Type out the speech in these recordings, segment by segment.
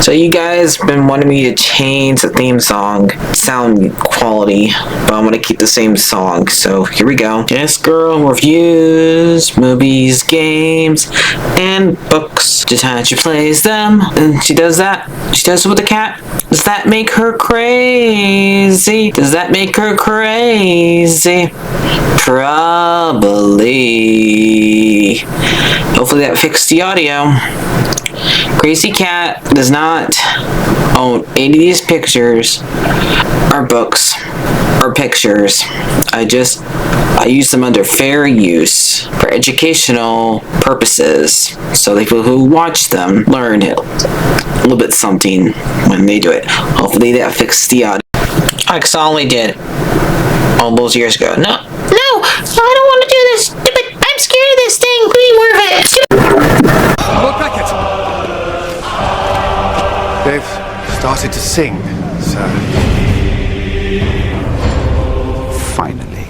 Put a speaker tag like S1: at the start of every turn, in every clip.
S1: So you guys been wanting me to change the theme song sound quality, but I'm gonna keep the same song. So here we go. This girl reviews movies, games, and books. The time she plays them, and she does that. She does it with the cat. Does that make her crazy? Does that make her crazy? Probably. Hopefully that fixed the audio. Crazy Cat does not own any of these pictures or books or pictures. I use them under fair use for educational purposes, so the people who watch them learn a little bit something when they do it. Hopefully that fixed the audio. Like Solly did all those years ago. No, I don't want to do this. I'm scared of this thing. Be more of it.
S2: More packets. They've started to sing, so finally.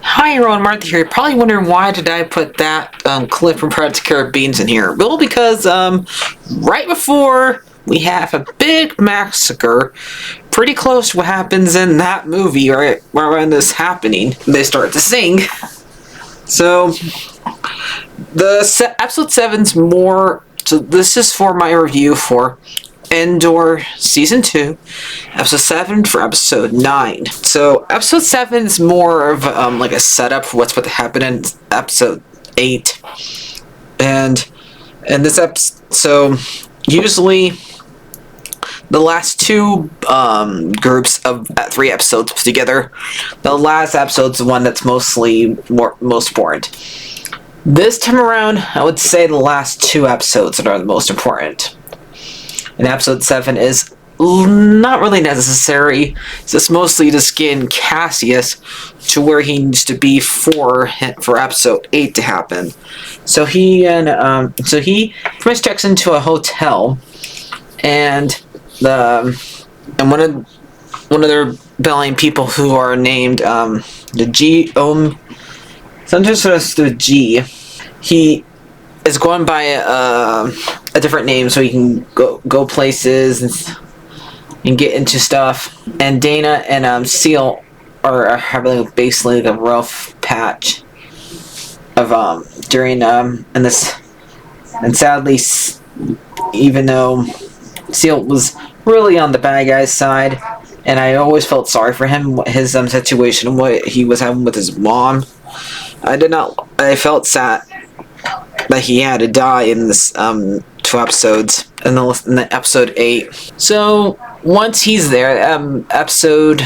S1: Hi everyone, Martha here. You're probably wondering why did I put that clip from Pirates of the Caribbean in here. Well, because right before we have a big massacre, pretty close to what happens in that movie, right when this happening, they start to sing. So the episode 7's more. So this is for my review for Andor Season 2, Episode 7 for Episode 9. So Episode 7 is more of like a setup for what's about to happen in Episode 8. And in this episode, so usually the last two groups of 3 episodes put together, the last episode's the one that's most important. This time around, I would say the last 2 episodes are the most important. And episode 7 is not really necessary. It's just mostly to skin Cassius to where he needs to be for episode 8 to happen. So he pretty much checks into a hotel, and one of their rebellion people who are named the G sometimes it's the G. He is going by a different name so he can go places and get into stuff. And Dana and Seal are having basically a rough patch of during and this, and sadly, even though Seal was really on the bad guy's side, and I always felt sorry for him, his situation, what he was having with his mom. I felt sad that he had to die in this 2 episodes, in the episode 8. So once he's there, episode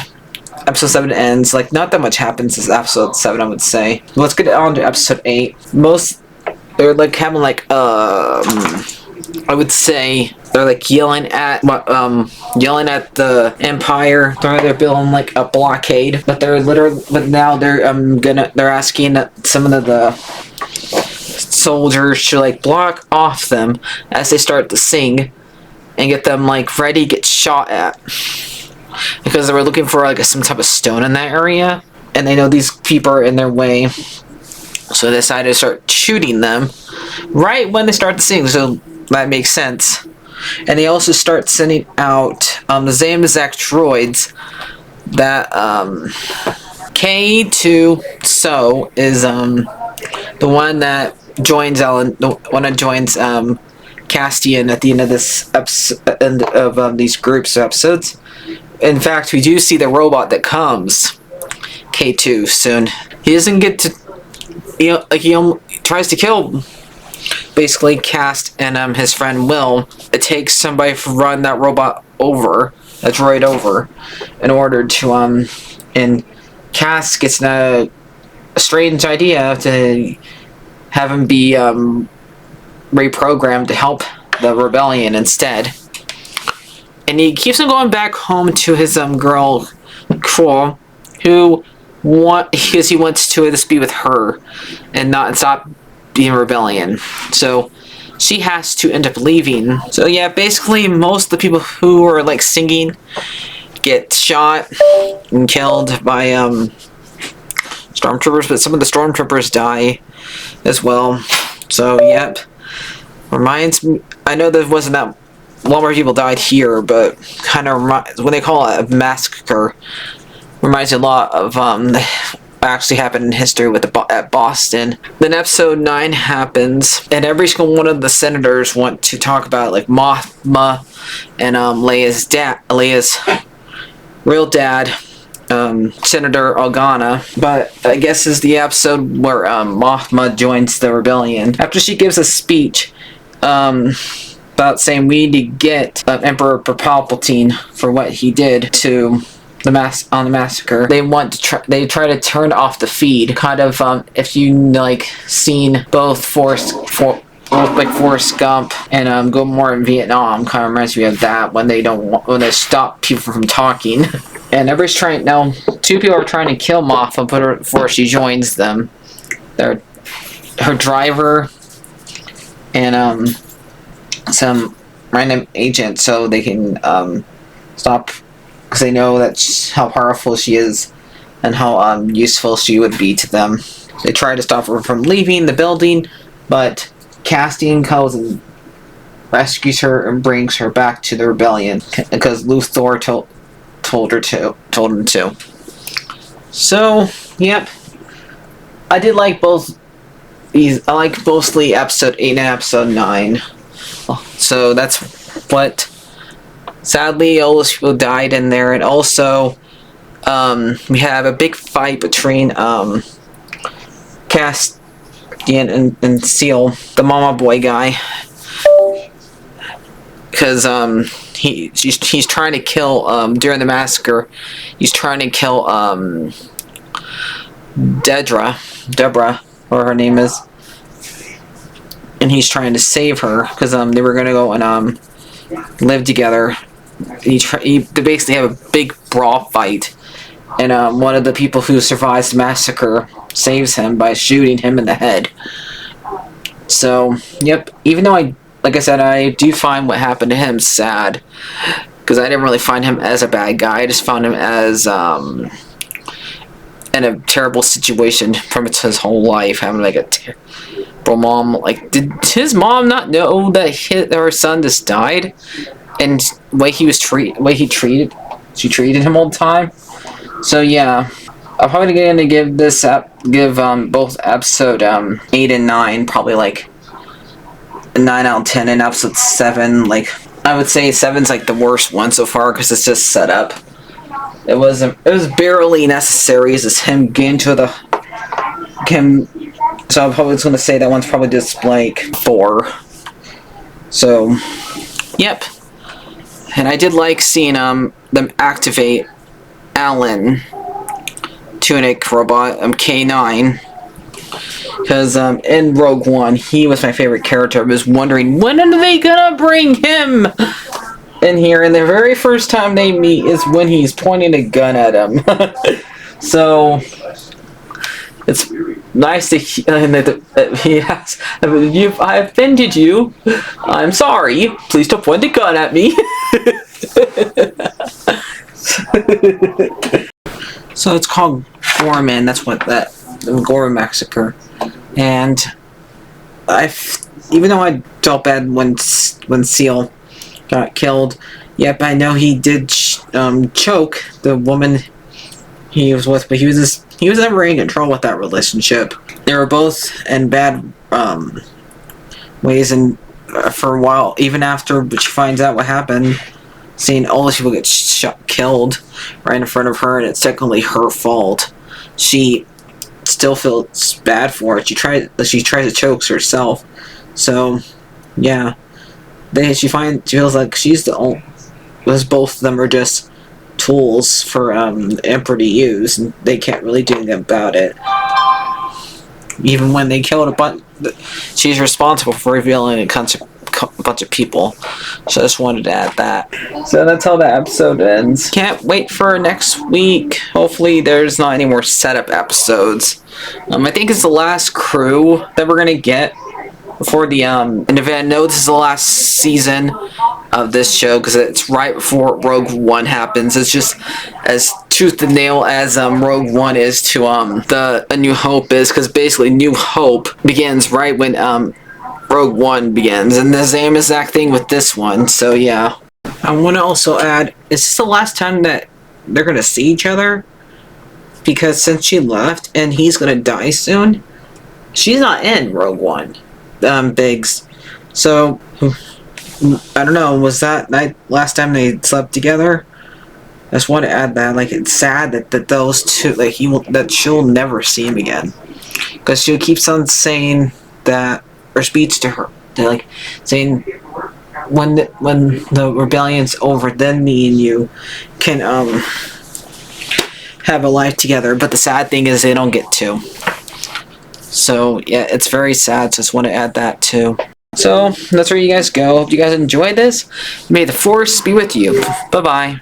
S1: 7 ends. Like, not that much happens in episode 7, I would say. Let's get on to episode 8. They're like having like I would say they're like yelling at the Empire. They're building like a blockade, but now they're asking some of the soldiers to like block off them as they start to sing and get them like ready to get shot at, because they were looking for like some type of stone in that area, and they know these people are in their way, so they decided to start shooting them right when they start to sing. So that makes sense. And they also start sending out the same exact droids that K2 So is the one that joins Castian at the end of this episode of these groups of episodes. In fact, we do see the robot that comes K2 soon. He doesn't get to, he tries to kill basically Cast and his friend Will. It takes somebody to run that robot over, that droid over, in order to and Cast gets a strange idea to have him be reprogrammed to help the rebellion instead. And he keeps on going back home to his girl Kroll, because he wants to just be with her and not stop being rebellion. So she has to end up leaving. So yeah, basically most of the people who are like singing get shot and killed by stormtroopers, but some of the stormtroopers die as well. So yep, reminds me. I know there wasn't that lot more people died here, but kind of when they call it a massacre, reminds me a lot of actually happened in history with at Boston. Then episode 9 happens, and every single one of the senators want to talk about like Mothma and Leia's real dad, Senator Organa. But I guess is the episode where Mothma joins the rebellion after she gives a speech about saying we need to get Emperor Palpatine for what he did to the massacre. They want to they try to turn off the feed. Kind of if you like seen both Forrest Gump and Go More in Vietnam, kind of reminds me of that when when they stop people from talking. And everybody's trying now. 2 people are trying to kill Mothma before she joins them. They're her driver and some random agent, so they can stop, because they know how powerful she is and how useful she would be to them. They try to stop her from leaving the building, but Castian comes and rescues her and brings her back to the rebellion because Luthor told him to. So, yep. I did like both these. I like mostly episode 8 and episode 9. So that's what. Sadly, all those people died in there, and also we have a big fight between Castian and Seal, the mama boy guy, because he's trying to kill during the massacre. He's trying to kill Deborah, or her name is, and he's trying to save her because they were gonna go and live together. They basically have a big brawl fight, and one of the people who survives the massacre saves him by shooting him in the head. So, yep. Even though like I said, I do find what happened to him sad, because I didn't really find him as a bad guy. I just found him as in a terrible situation from his whole life, having like a terrible mom. Like, did his mom not know that her son just died? And she treated him all the time. So yeah, I'm probably going to give both episode 8 and 9 probably like a 9 out of 10, and episode 7 like I would say 7's like the worst one so far because it's just set up. It was barely necessary. It's just him getting to him. So I'm probably just going to say that one's probably just like 4. So, yep. And I did like seeing them activate Alan Tunic robot K9, because in Rogue One he was my favorite character. I was wondering when are they gonna bring him in here, and the very first time they meet is when he's pointing a gun at him. So it's nice to he has. I offended you. I'm sorry. Please don't point the gun at me. So it's called Gorman. That's what the Gorman massacre. And even though I felt bad when Seal got killed, yep, I know he did choke the woman he was with, but he was never in control with that relationship. They were both in bad ways, and for a while, even after she finds out what happened, seeing all these people get killed right in front of her, and it's technically her fault, she still feels bad for it. She tries to choke herself. So, yeah, she feels like she's the only, because both of them are just tools for the Emperor to use, and they can't really do anything about it. Even when they killed a bunch, she's responsible for revealing a bunch of people. So I just wanted to add that. So that's how the episode ends. Can't wait for next week. Hopefully there's not any more setup episodes. I think it's the last crew that we're gonna get before the and if I know this is the last season of this show because it's right before Rogue One happens. It's just as tooth to nail as Rogue One is to A New Hope is, because basically New Hope begins right when Rogue One begins, and the same exact thing with this one. So yeah, I want to also add: is this the last time that they're gonna see each other? Because since she left and he's gonna die soon, she's not in Rogue One. Biggs. So I don't know. Was that night last time they slept together? I just want to add that. Like, it's sad that those two, like, that she'll never see him again, because she keeps on saying that, or speaks to her, they're like saying, when the rebellion's over, then me and you can have a life together. But the sad thing is they don't get to. So yeah, it's very sad. So I just want to add that too. So that's where you guys go. Hope you guys enjoyed this. May the Force be with you. Bye bye.